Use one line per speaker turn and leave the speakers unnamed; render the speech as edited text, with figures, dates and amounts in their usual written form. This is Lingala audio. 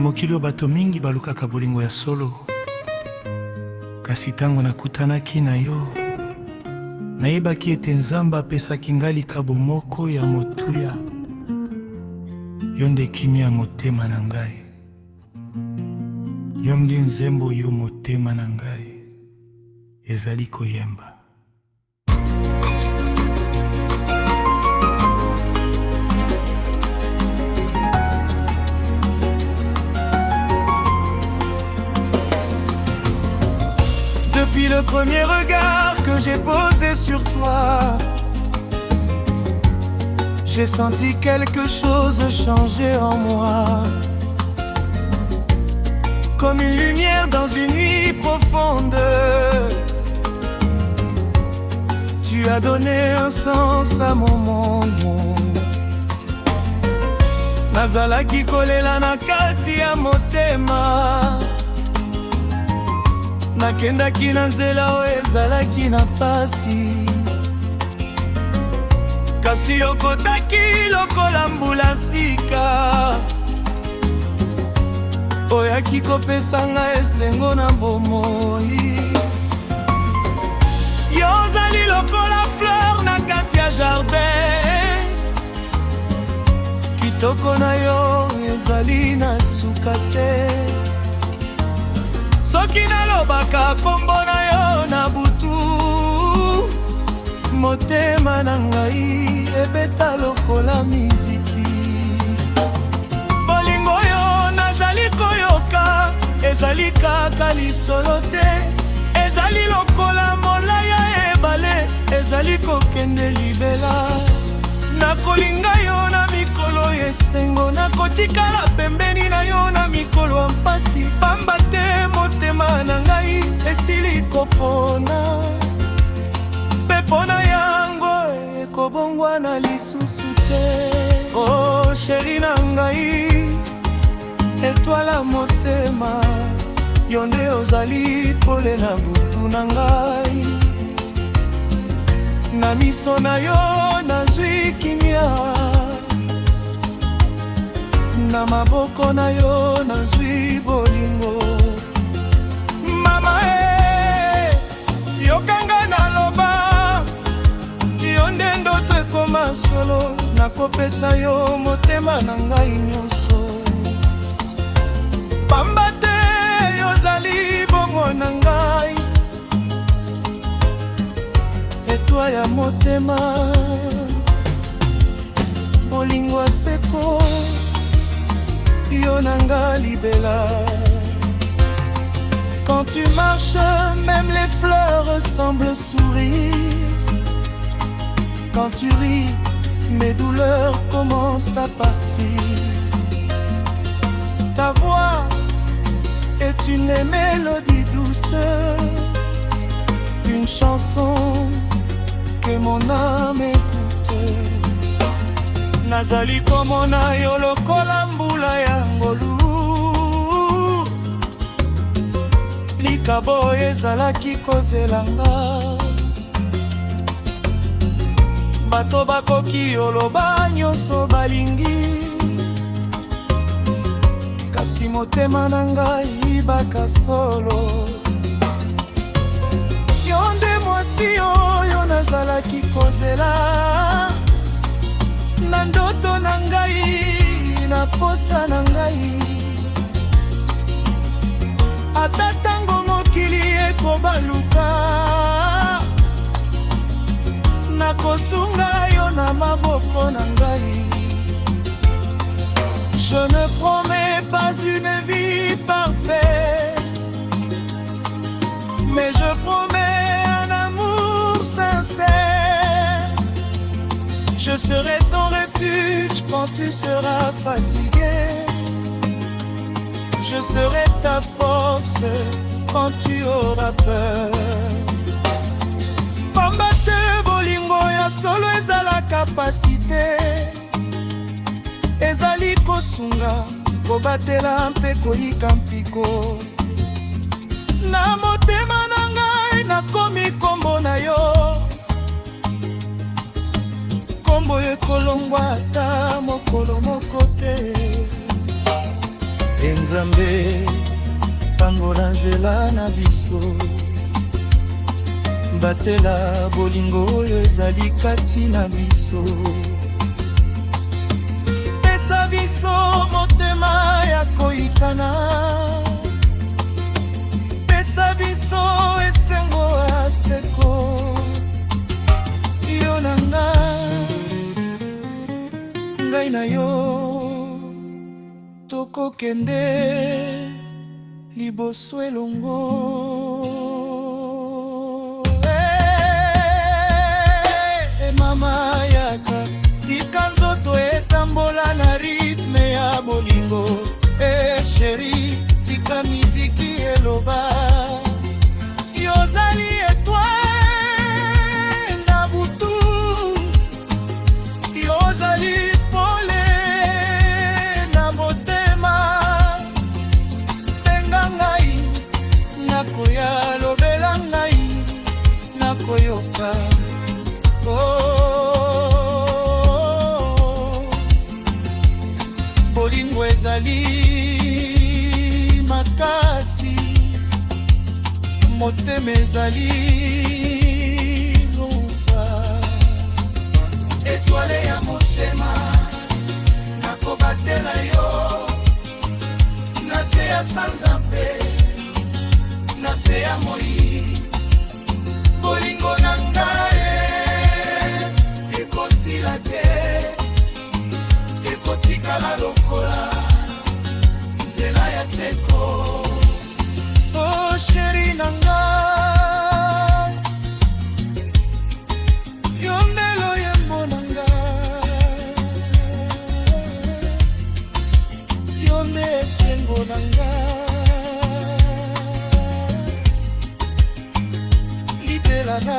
mokili bato mingi balukaka bolingo ya solo, kasi tango nakutanaki na yo nayebaki ete Nzambe apesaki nga likabo moko ya motuya. Yo nde kimia ya motema na ngai, yo nde nzembo yo motema na ngai ezali koyemba.
Depuis le premier regard que j'ai posé sur toi, j'ai senti quelque chose changer en moi, comme une lumière dans une nuit profonde. Tu as donné un sens à mon monde. Nazalaki kolela na kati ya motema, nakendaki na nzela oyo ezalaki na pasi, kasi okotaki lokola mbula sika, oyaki kopesa ngai esengo na bomoi. Yo ozali lokola fleur na kati ya jardin, kitoko na yo ezali na suka te. Soki nalobaka kombo na yo na butu, motema na ngai ebeta lokola miziki. Bolingo yo nazali koyoka ezali kaka lisolo te, ezali lokola molai ya ebale ezali kokende libela. Nakolinga yo na mikolo esengo, nakotikala pembeni na yo na mikolo ya mpasi, pamba te motema na ngai esili kopona, mpe pona yango ekobongwana lisusu te. Oh sheri na ngai, etwala motema, yo nde ozali pole na butu na ngai. Na miso na yo nazwi kimia, na maboko na yo nazwi bolingo. Mama yokanga naloba, yo nde ndoto ekoma solo, nakopesa yo motema na ngai nyonso, pamba te yozali bongo na ngai, etwa ya motema. Bolingo seko yo nanga libela. Quand tu marches, même les fleurs semblent sourire. Quand tu ris, mes douleurs commencent à partir. Ta voix est une mélodie douce, une chanson que mon âme écoute. Nazali komona yo lokola mbula ya ngolu, likabo ezalaki kozelanga. Bato bakoki yoloba nyonso balingi, kasi motema na ngai baka solo. Yo nde mwasi oyo nazalaki kozela, na ndoto na ngai, na posa na ngai. Ata tango mokili ekobaluka, nakosunga yo na maboko na ngai. Je ne promets pas une vie parfaite, mais je promets un amour sincère. Je serai ton refuge quand tu seras fatigué, je serai ta force quand tu auras peur. Pamba te bolingo ya solo ezala kapasite, ezali kosunga, kobatela mpe koyika mpiko. Na motema na ngai nakomi kombo na yo, kombo ekolongwa ata mokolo moko te. Nzambe pambola nzela na biso, batela bolingo oyo ezali kati na biso. Pesa biso motema ya koyikana, pesa biso esengo ya seko. Yo na ngai na yo tokokende liboso elongo. Mama yaka tika nzoto etambola na ritme ya bolingo. Sheri tika miziki eloba yozali étoile na butu, yozali pole na motema. Benga ngai nakoya, lobela ngai nakoyoka. Bolingo ezali makasi, motema ezali lupa. Etoile ya motema nakobatela yo, nase ya sanza mpe nase ya moi. Bolingo na ngai ekosila te, ekotikala lokola nzela ya seko. Oh sheri na ngai, yo nde loyembo na ngai, yo nde esengo na ngai. Libela na